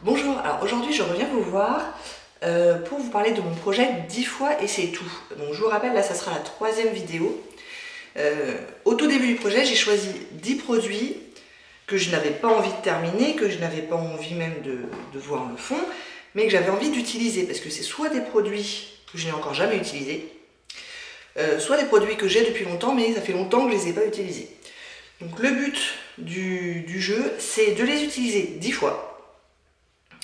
Bonjour, alors aujourd'hui je reviens vous voir pour vous parler de mon projet 10 fois et c'est tout. Donc je vous rappelle, là ça sera la troisième vidéo. Au tout début du projet, j'ai choisi 10 produits que je n'avais pas envie de terminer, que je n'avais pas envie même de voir le fond, mais que j'avais envie d'utiliser parce que c'est soit des produits que je n'ai encore jamais utilisés, soit des produits que j'ai depuis longtemps mais ça fait longtemps que je ne les ai pas utilisés. Donc le but du jeu, c'est de les utiliser 10 fois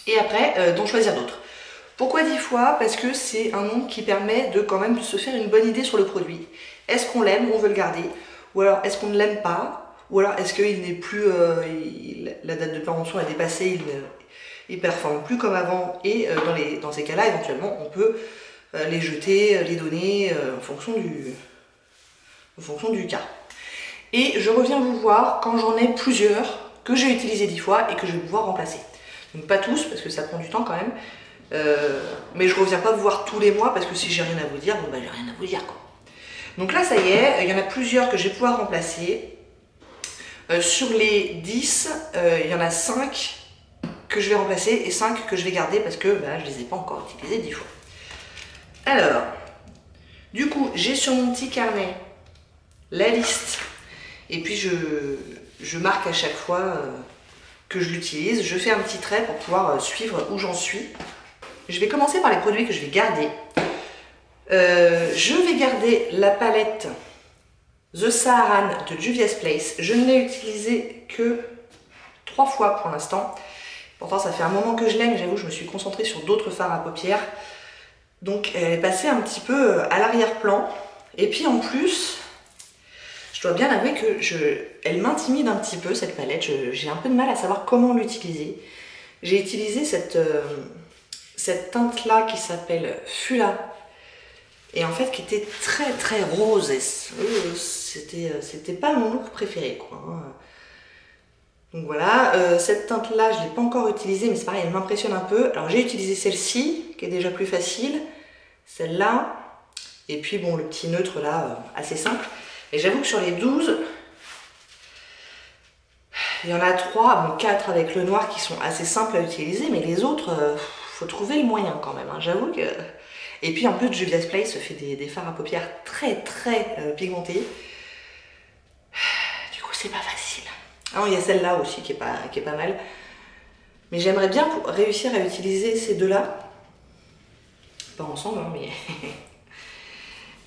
et après d'en choisir d'autres. Pourquoi 10 fois? Parce que c'est un nombre qui permet de quand même se faire une bonne idée sur le produit. Est-ce qu'on l'aime, on veut le garder? Ou alors est-ce qu'on ne l'aime pas? Ou alors est-ce qu'il n'est plus, la date de péremption est dépassée, il performe plus comme avant, et dans ces cas-là, éventuellement, on peut les jeter, les donner en fonction du cas. Et je reviens vous voir quand j'en ai plusieurs que j'ai utilisé 10 fois et que je vais pouvoir remplacer. Donc pas tous, parce que ça prend du temps quand même. Mais je reviens pas vous voir tous les mois parce que si j'ai rien à vous dire, bon bah j'ai rien à vous dire quoi. Donc là ça y est, il y en a plusieurs que je vais pouvoir remplacer. Sur les 10, il y en a 5 que je vais remplacer et 5 que je vais garder parce que bah, je les ai pas encore utilisés 10 fois. Alors, du coup, j'ai sur mon petit carnet la liste et puis je marque à chaque fois que je l'utilise. Je fais un petit trait pour pouvoir suivre où j'en suis. Je vais commencer par les produits que je vais garder. Je vais garder la palette The Saharan de Juvia's Place. Je ne l'ai utilisée que 3 fois pour l'instant. Pourtant ça fait un moment que je l'aime, j'avoue je me suis concentrée sur d'autres fards à paupières. Donc elle est passée un petit peu à l'arrière-plan. Et puis en plus, je dois bien avouer que elle m'intimide un petit peu cette palette. J'ai un peu de mal à savoir comment l'utiliser. J'ai utilisé cette teinte là qui s'appelle Fula et en fait qui était très très rose. C'était pas mon look préféré quoi. Donc voilà, cette teinte là je l'ai pas encore utilisée mais c'est pareil, elle m'impressionne un peu. Alors j'ai utilisé celle-ci qui est déjà plus facile, celle-là et puis bon le petit neutre là assez simple. Et j'avoue que sur les 12 il y en a 3, bon 4 avec le noir qui sont assez simples à utiliser mais les autres faut trouver le moyen quand même, hein. J'avoue que... Et puis en plus Juvia's Place fait des fards à paupières très très pigmentés. Du coup c'est pas facile. Alors il y a celle-là aussi qui est pas mal. Mais j'aimerais bien réussir à utiliser ces deux-là. Pas ensemble, hein, mais...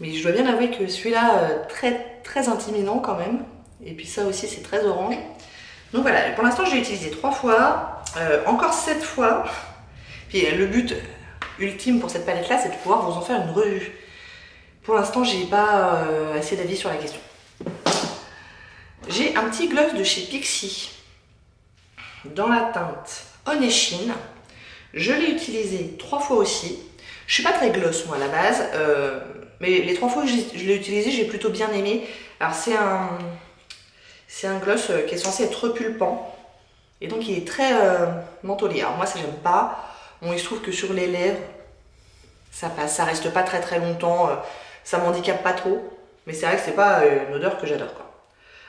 mais je dois bien avouer que celui-là, très très intimidant quand même. Et puis ça aussi c'est très orange. Donc voilà, pour l'instant j'ai utilisé 3 fois. Encore 7 fois. Puis le but ultime pour cette palette là c'est de pouvoir vous en faire une revue. Pour l'instant j'ai pas assez d'avis sur la question. J'ai un petit gloss de chez Pixi dans la teinte Oneshin. Je l'ai utilisé 3 fois aussi. Je suis pas très gloss moi à la base, mais les 3 fois que je l'ai utilisé j'ai plutôt bien aimé. Alors c'est un gloss qui est censé être repulpant et donc il est très mentholé. Alors moi ça j'aime pas. Bon, il se trouve que sur les lèvres, ça passe, ça reste pas très très longtemps, ça m'handicape pas trop, mais c'est vrai que c'est pas une odeur que j'adore quoi.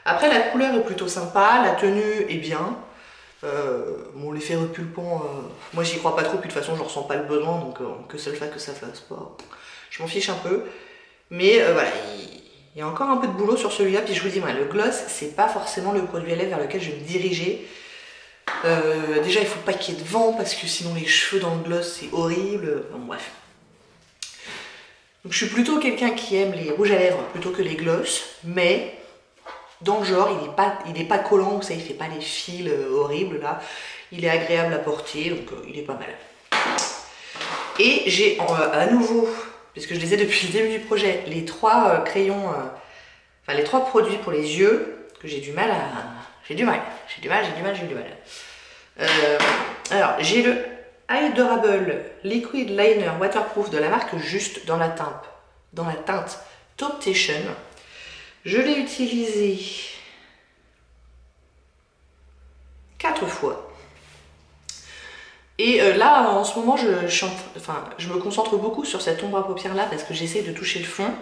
Après la couleur est plutôt sympa, la tenue est bien, bon l'effet repulpant, moi j'y crois pas trop, puis de toute façon je ressens pas le besoin, donc que ça le fasse, que ça fasse pas, je m'en fiche un peu, mais voilà, il y a encore un peu de boulot sur celui-là, puis je vous dis, moi, le gloss c'est pas forcément le produit à lèvres vers lequel je vais me diriger. Déjà il faut pas qu'il y ait de vent parce que sinon les cheveux dans le gloss c'est horrible, bon, bref. Donc je suis plutôt quelqu'un qui aime les rouges à lèvres plutôt que les gloss, mais dans le genre il est pas collant, vous savez, il fait pas les fils horribles là, il est agréable à porter donc il est pas mal. Et j'ai à nouveau, puisque je les ai depuis le début du projet, les 3 crayons, enfin les 3 produits pour les yeux que j'ai du mal à... J'ai du mal. Alors, j'ai le Adorable Liquid Liner Waterproof de la marque Juste dans la teinte Toptation. Je l'ai utilisé 4 fois. Et là, en ce moment, je me concentre beaucoup sur cette ombre à paupières là parce que j'essaie de toucher le fond.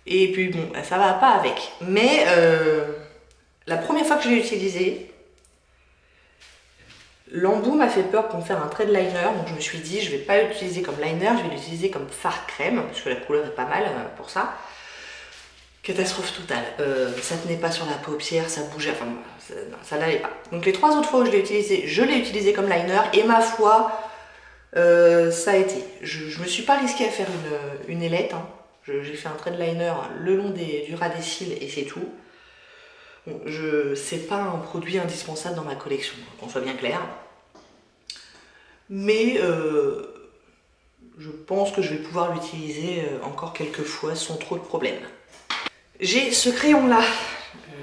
Et puis bon, ça va pas avec. Mais la première fois que je l'ai utilisé, L'embout m'a fait peur pour me faire un trait de liner, donc je me suis dit je vais pas l'utiliser comme liner, je vais l'utiliser comme fard crème, parce que la couleur est pas mal pour ça. Catastrophe totale, ça tenait pas sur la paupière, ça bougeait, enfin ça n'allait pas. Donc les 3 autres fois où je l'ai utilisé comme liner, et ma foi, ça a été. Je me suis pas risquée à faire une ailette, hein. J'ai fait un trait de liner le long du ras des cils et c'est tout. Bon, c'est pas un produit indispensable dans ma collection, qu'on soit bien clair. Mais je pense que je vais pouvoir l'utiliser encore quelques fois sans trop de problèmes. J'ai ce crayon là,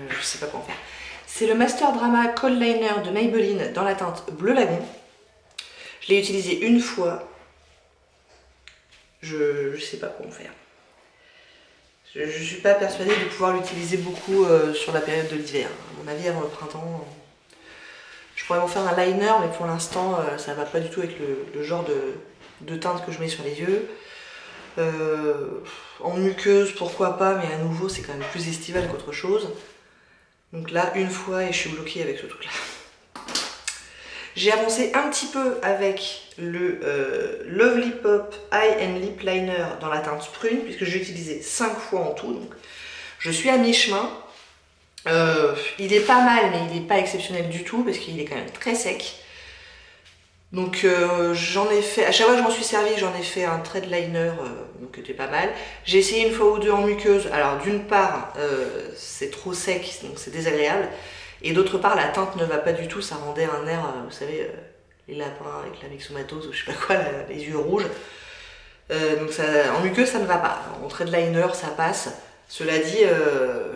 je sais pas quoi en faire. C'est le Master Drama Cold Liner de Maybelline dans la teinte Bleu Lagon. Je l'ai utilisé une fois. Je sais pas quoi en faire. Je suis pas persuadée de pouvoir l'utiliser beaucoup sur la période de l'hiver. À mon avis, avant le printemps, je pourrais m'en faire un liner, mais pour l'instant, ça va pas du tout avec le genre de teinte que je mets sur les yeux. En muqueuse, pourquoi pas, mais à nouveau, c'est quand même plus estival qu'autre chose. Donc là, une fois, et je suis bloquée avec ce truc-là. J'ai avancé un petit peu avec le Lovely Pop Eye and Lip Liner dans la teinte prune, puisque j'ai utilisé 5 fois en tout, donc je suis à mi-chemin. Il est pas mal, mais il n'est pas exceptionnel du tout, parce qu'il est quand même très sec. Donc j'en ai fait, à chaque fois que je m'en suis servi, j'en ai fait un trait de liner, donc qui était pas mal. J'ai essayé une fois ou deux en muqueuse, alors d'une part, c'est trop sec, donc c'est désagréable. Et d'autre part, la teinte ne va pas du tout, ça rendait un air, vous savez, les lapins avec la myxomatose ou je sais pas quoi, les yeux rouges. Donc ça, en muqueuse, ça ne va pas. En trait de liner, ça passe. Cela dit,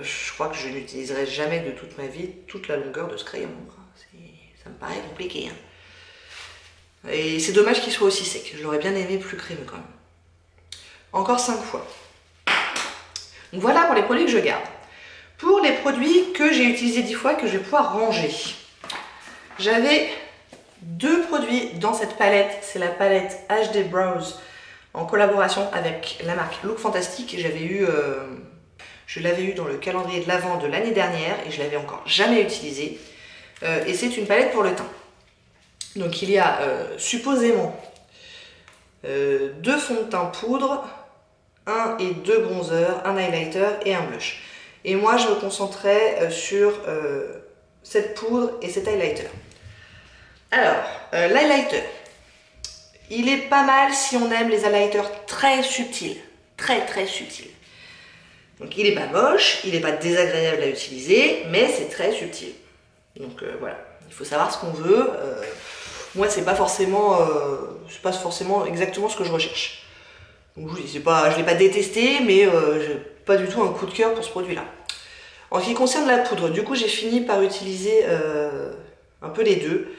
je crois que je n'utiliserai jamais de toute ma vie toute la longueur de ce crayon. Ça me paraît compliqué. Hein. Et c'est dommage qu'il soit aussi sec. Je l'aurais bien aimé plus crémeux quand même. Encore 5 fois. Donc voilà pour les produits que je garde. Pour les produits que j'ai utilisés 10 fois, que je vais pouvoir ranger. J'avais 2 produits dans cette palette. C'est la palette HD Brows en collaboration avec la marque Look Fantastic. Je l'avais eu dans le calendrier de l'Avent de l'année dernière et je l'avais encore jamais utilisé. Et c'est une palette pour le teint. Donc il y a supposément 2 fonds de teint poudre, 1 et 2 bronzers, un highlighter et un blush. Et moi, je me concentrais sur cette poudre et cet highlighter. Alors, l'highlighter, il est pas mal si on aime les highlighters très subtils. Très très subtils. Donc, il n'est pas moche, il n'est pas désagréable à utiliser, mais c'est très subtil. Donc, voilà, il faut savoir ce qu'on veut. Moi, c'est pas forcément exactement ce que je recherche. Donc, je ne l'ai pas détesté, mais j'ai pas du tout un coup de cœur pour ce produit-là. En ce qui concerne la poudre, du coup j'ai fini par utiliser un peu les deux.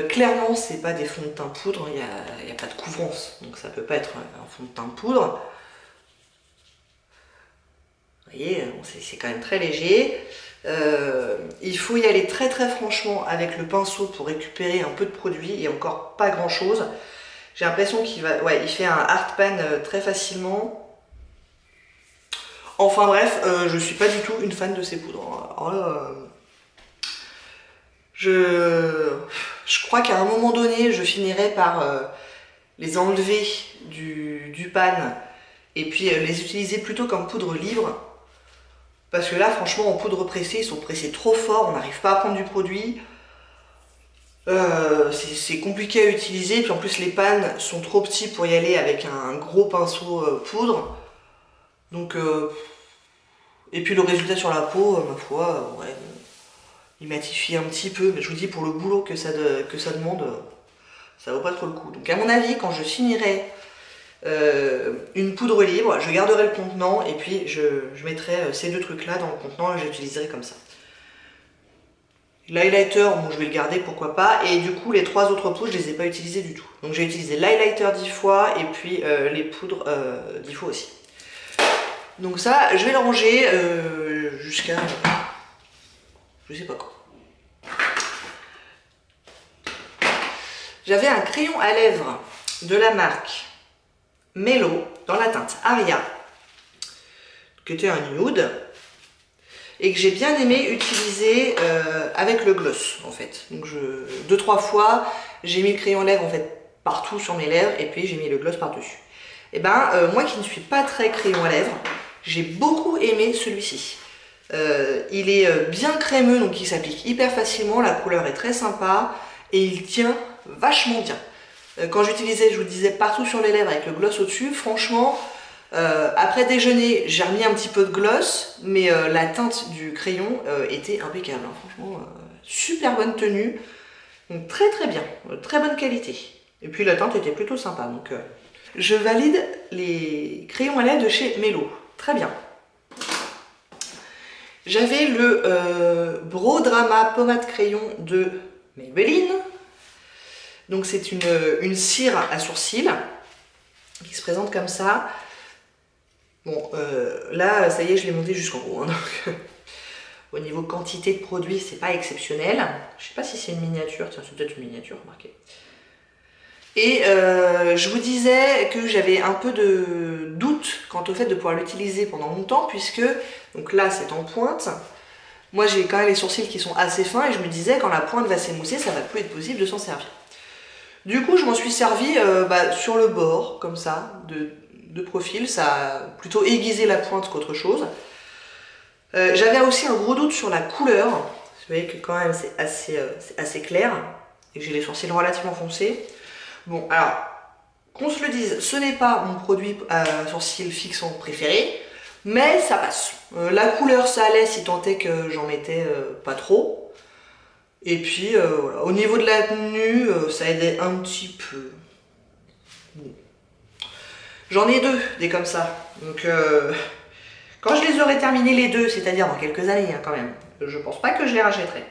Clairement c'est pas des fonds de teint poudre, il n'y a pas de couvrance, donc ça peut pas être un fond de teint poudre. Vous voyez, c'est quand même très léger. Il faut y aller très très franchement avec le pinceau pour récupérer un peu de produit et encore pas grand chose. J'ai l'impression qu'il fait un hard pan très facilement. Enfin bref, je suis pas du tout une fan de ces poudres. Alors là, je crois qu'à un moment donné, je finirai par les enlever du pan et puis les utiliser plutôt comme poudre libre. Parce que là, franchement, en poudre pressée, ils sont pressés trop fort, on n'arrive pas à prendre du produit. C'est compliqué à utiliser, puis en plus les pans sont trop petits pour y aller avec un gros pinceau poudre. Donc, et puis le résultat sur la peau, ma foi, ouais, il matifie un petit peu, mais je vous dis, pour le boulot que ça demande, ça vaut pas trop le coup. Donc à mon avis, quand je finirai une poudre libre, je garderai le contenant et puis je mettrai ces 2 trucs là dans le contenant et j'utiliserai comme ça. L'highlighter, bon, je vais le garder, pourquoi pas, et du coup les 3 autres poudres, je les ai pas utilisées du tout. Donc j'ai utilisé l'highlighter 10 fois et puis les poudres 10 fois aussi. Donc ça, je vais le ranger jusqu'à... je sais pas quoi. J'avais un crayon à lèvres de la marque Mellow dans la teinte Aria, qui était un nude. et que j'ai bien aimé utiliser avec le gloss en fait. Donc 2-3 fois, j'ai mis le crayon à lèvres en fait partout sur mes lèvres et puis j'ai mis le gloss par-dessus. Et ben moi qui ne suis pas très crayon à lèvres, j'ai beaucoup aimé celui-ci. Il est bien crémeux, donc il s'applique hyper facilement, la couleur est très sympa et il tient vachement bien. Quand j'utilisais, je vous disais, partout sur les lèvres avec le gloss au-dessus, franchement, après déjeuner, j'ai remis un petit peu de gloss, mais la teinte du crayon était impeccable, hein. Franchement, super bonne tenue, donc très très bien, très bonne qualité. Et puis la teinte était plutôt sympa, donc je valide les crayons à lèvres de chez Mello, très bien. J'avais le Brow Drama pommade crayon de Maybelline. Donc c'est une cire à sourcils qui se présente comme ça. Bon, là, ça y est, je l'ai monté jusqu'en haut. Hein, donc, au niveau quantité de produits, c'est pas exceptionnel. Je sais pas si c'est une miniature. Tiens, c'est peut-être une miniature, remarquez. Et je vous disais que j'avais un peu de doute quant au fait de pouvoir l'utiliser pendant longtemps, puisque, donc là c'est en pointe, moi j'ai quand même les sourcils qui sont assez fins et je me disais quand la pointe va s'émousser, ça va plus être possible de s'en servir. Du coup je m'en suis servi sur le bord, comme ça, de profil, ça a plutôt aiguisé la pointe qu'autre chose. J'avais aussi un gros doute sur la couleur, vous voyez que quand même c'est assez clair, et que j'ai les sourcils relativement foncés. Bon, alors, qu'on se le dise, ce n'est pas mon produit à sourcils fixants préféré, mais ça passe. La couleur, ça allait si tant est que j'en mettais pas trop. Et puis, voilà. Au niveau de la tenue, ça aidait un petit peu. Bon. J'en ai deux, des comme ça. Donc, quand je les aurai terminés les deux, c'est-à-dire dans quelques années hein, quand même, je pense pas que je les rachèterai.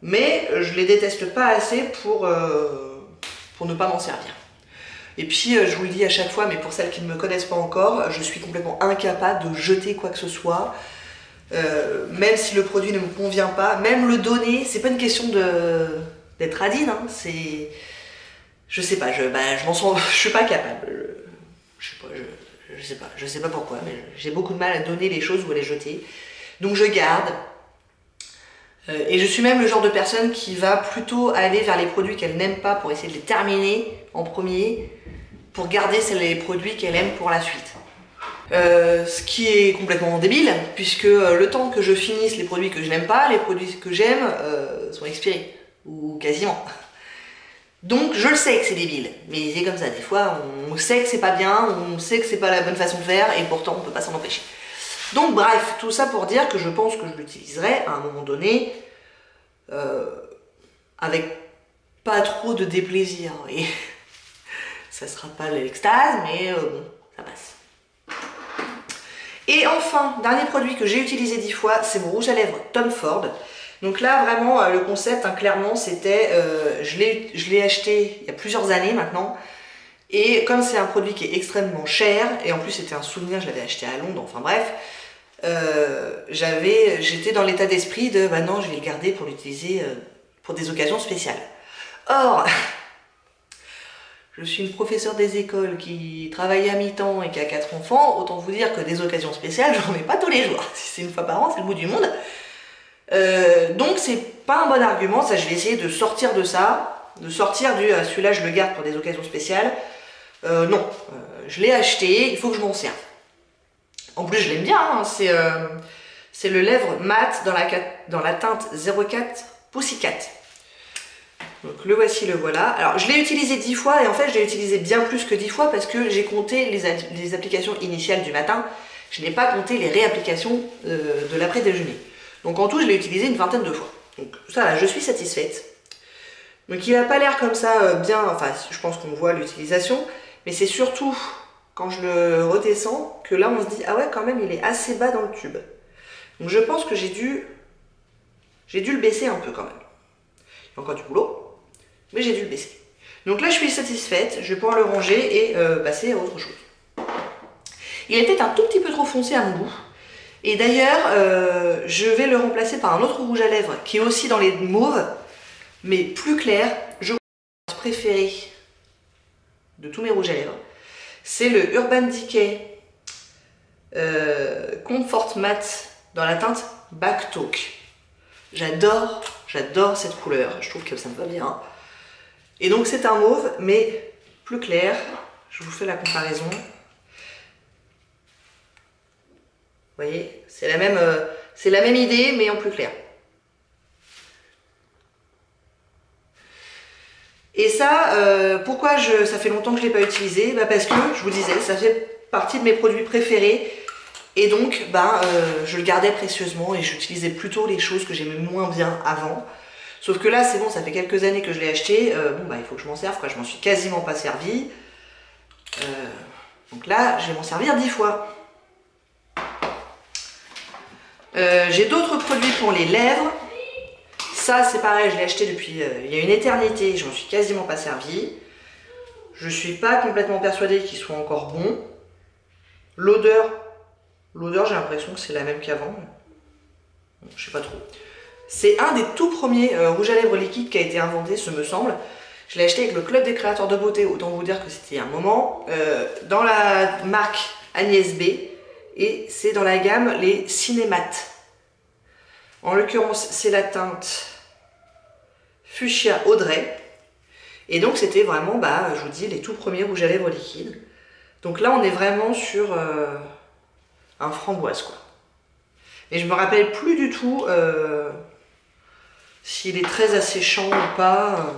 Mais je les déteste pas assez pour ne pas m'en servir. Et puis, je vous le dis à chaque fois, mais pour celles qui ne me connaissent pas encore, je suis complètement incapable de jeter quoi que ce soit, même si le produit ne me convient pas, même le donner, c'est pas une question d'être radine, hein, c'est... Je sais pas, je m'en sens... Je suis pas capable, je sais pas pourquoi, mais j'ai beaucoup de mal à donner les choses ou à les jeter, donc je garde. Et je suis même le genre de personne qui va plutôt aller vers les produits qu'elle n'aime pas pour essayer de les terminer en premier, pour garder les produits qu'elle aime pour la suite. Ce qui est complètement débile, puisque le temps que je finisse les produits que je n'aime pas, les produits que j'aime sont expirés, ou quasiment. Donc je le sais que c'est débile, mais c'est comme ça, des fois on sait que c'est pas bien, on sait que c'est pas la bonne façon de faire, et pourtant on peut pas s'en empêcher. Donc bref, tout ça pour dire que je pense que je l'utiliserai à un moment donné avec pas trop de déplaisir. Et ça sera pas l'extase, mais bon, ça passe. Et enfin, dernier produit que j'ai utilisé 10 fois, c'est mon rouge à lèvres Tom Ford. Donc là, vraiment, le concept, hein, clairement, c'était, je l'ai acheté il y a plusieurs années maintenant. Et comme c'est un produit qui est extrêmement cher, et en plus c'était un souvenir, je l'avais acheté à Londres, enfin bref, j'étais dans l'état d'esprit de bah non, je vais le garder pour l'utiliser pour des occasions spéciales. Or, je suis une professeure des écoles qui travaille à mi-temps et qui a 4 enfants, autant vous dire que des occasions spéciales, j'en ai pas tous les jours. Si c'est une fois par an, c'est le bout du monde. Donc c'est pas un bon argument, ça je vais essayer de sortir de ça, de sortir du celui-là je le garde pour des occasions spéciales. Non, je l'ai acheté, il faut que je m'en serve. En plus je l'aime bien, hein, c'est le lèvre mat dans la teinte 04 Pussycat. Donc le voici, le voilà. Alors je l'ai utilisé 10 fois et en fait je l'ai utilisé bien plus que 10 fois parce que j'ai compté les applications initiales du matin. Je n'ai pas compté les réapplications de l'après-déjeuner. Donc en tout je l'ai utilisé une vingtaine de fois. Donc ça là, je suis satisfaite. Donc il n'a pas l'air comme ça bien, enfin je pense qu'on voit l'utilisation, mais c'est surtout quand je le redescends que là on se dit ah ouais quand même il est assez bas dans le tube. Donc je pense que j'ai dû le baisser un peu quand même. Il y a encore du boulot, mais j'ai dû le baisser. Donc là je suis satisfaite, je vais pouvoir le ranger et passer à autre chose. Il était un tout petit peu trop foncé à mon goût. Et d'ailleurs, je vais le remplacer par un autre rouge à lèvres qui est aussi dans les mauves, mais plus clair. Je préféré de tous mes rouges à lèvres, c'est le Urban Decay Comfort Matte dans la teinte Back Talk. J'adore cette couleur, je trouve que ça me va bien. Et donc c'est un mauve, mais plus clair. Je vous fais la comparaison. Vous voyez, c'est la même idée, mais en plus clair. Et ça, pourquoi ça fait longtemps que je ne l'ai pas utilisé? Parce que, je vous disais, ça fait partie de mes produits préférés. Et donc, je le gardais précieusement et j'utilisais plutôt les choses que j'aimais moins bien avant. Sauf que là, c'est bon, ça fait quelques années que je l'ai acheté. Il faut que je m'en serve, quoi. Je m'en suis quasiment pas servi. Donc là, je vais m'en servir 10 fois. J'ai d'autres produits pour les lèvres. Ça, c'est pareil, je l'ai acheté depuis il y a une éternité. Je m'en suis quasiment pas servi. Je suis pas complètement persuadée qu'il soit encore bon. L'odeur, j'ai l'impression que c'est la même qu'avant. Je sais pas trop. C'est un des tout premiers rouges à lèvres liquides qui a été inventé, ce me semble. Je l'ai acheté avec le Club des créateurs de beauté, autant vous dire que c'était un moment. Dans la marque Agnès B. Et c'est dans la gamme les Cinémates. En l'occurrence, c'est la teinte Fuchsia Audrey. Et donc c'était vraiment, je vous dis, les tout premiers rouges à lèvres liquides. Donc là, on est vraiment sur un framboise, quoi. Et je me rappelle plus du tout s'il est très asséchant ou pas.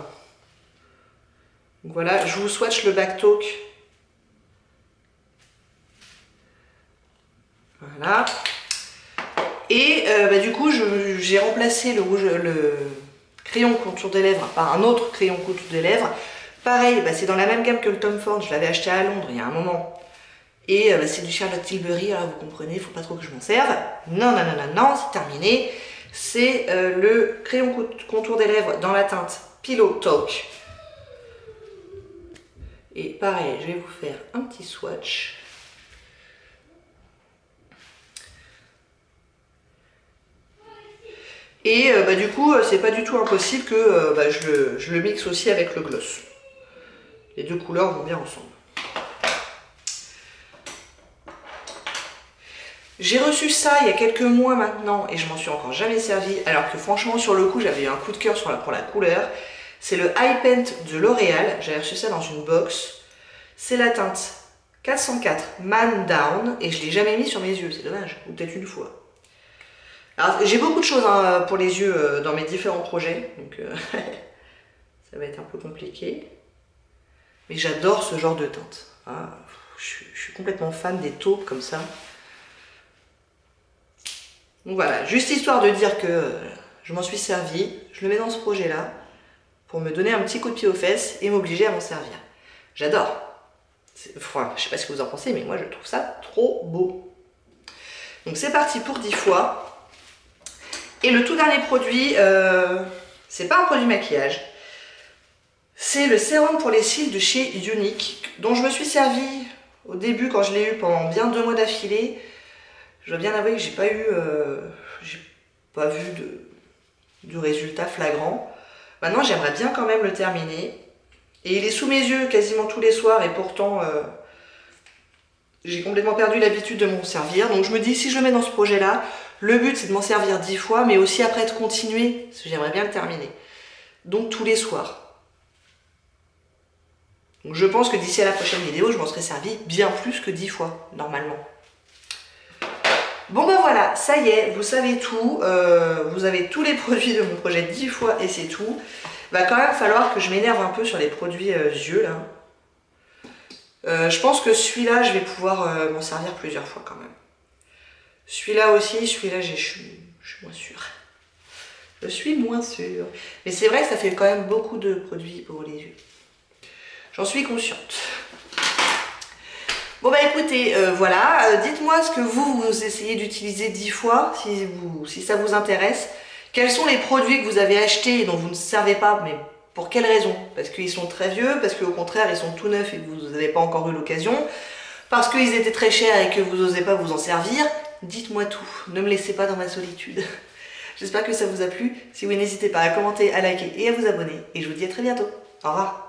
Donc voilà, je vous swatch le Back Talk. Voilà. Et du coup, j'ai remplacé le crayon contour des lèvres par un autre crayon contour des lèvres. Pareil, c'est dans la même gamme que le Tom Ford. Je l'avais acheté à Londres il y a un moment. Et c'est du Charlotte Tilbury, alors vous comprenez, il ne faut pas trop que je m'en serve. Non, c'est terminé. C'est le crayon contour des lèvres dans la teinte Pillow Talk. Et pareil, je vais vous faire un petit swatch. Et du coup, c'est pas du tout impossible que je le mixe aussi avec le gloss. Les deux couleurs vont bien ensemble. J'ai reçu ça il y a quelques mois maintenant et je m'en suis encore jamais servi, alors que franchement sur le coup j'avais eu un coup de cœur pour la couleur. C'est le High Paint de L'Oréal, j'avais reçu ça dans une box. C'est la teinte 404 Man Down et je ne l'ai jamais mis sur mes yeux, c'est dommage, ou peut-être une fois. Alors j'ai beaucoup de choses pour les yeux dans mes différents projets, donc ça va être un peu compliqué. Mais j'adore ce genre de teinte. Je suis complètement fan des taupes comme ça. Donc voilà, juste histoire de dire que je m'en suis servi, je le mets dans ce projet-là pour me donner un petit coup de pied aux fesses et m'obliger à m'en servir. J'adore. Enfin, je sais pas ce que vous en pensez, mais moi je trouve ça trop beau. Donc c'est parti pour 10 fois. Et le tout dernier produit, c'est pas un produit maquillage. C'est le sérum pour les cils de chez Younique, dont je me suis servi au début quand je l'ai eu pendant bien 2 mois d'affilée. Je dois bien avouer que j'ai pas vu de résultat flagrant. Maintenant, j'aimerais bien quand même le terminer. Et il est sous mes yeux quasiment tous les soirs et pourtant, j'ai complètement perdu l'habitude de m'en servir. Donc je me dis, si je le mets dans ce projet-là, le but c'est de m'en servir 10 fois, mais aussi après de continuer, parce que j'aimerais bien le terminer. Donc tous les soirs. Donc je pense que d'ici à la prochaine vidéo, je m'en serai servi bien plus que 10 fois, normalement. Bon voilà, ça y est, vous savez tout, vous avez tous les produits de mon projet 10 fois et c'est tout. Va quand même falloir que je m'énerve un peu sur les produits yeux là. Je pense que celui-là, je vais pouvoir m'en servir plusieurs fois quand même. Celui-là aussi, celui-là, je suis moins sûre. Je suis moins sûre. Mais c'est vrai que ça fait quand même beaucoup de produits pour les yeux. J'en suis consciente. Bon écoutez, voilà, dites-moi ce que vous essayez d'utiliser 10 fois, si ça vous intéresse. Quels sont les produits que vous avez achetés et dont vous ne servez pas, mais pour quelles raisons? Parce qu'ils sont très vieux, parce qu'au contraire ils sont tout neufs et que vous n'avez pas encore eu l'occasion, parce qu'ils étaient très chers et que vous n'osez pas vous en servir. Dites-moi tout, ne me laissez pas dans ma solitude. J'espère que ça vous a plu. Si oui, n'hésitez pas à commenter, à liker et à vous abonner. Et je vous dis à très bientôt. Au revoir.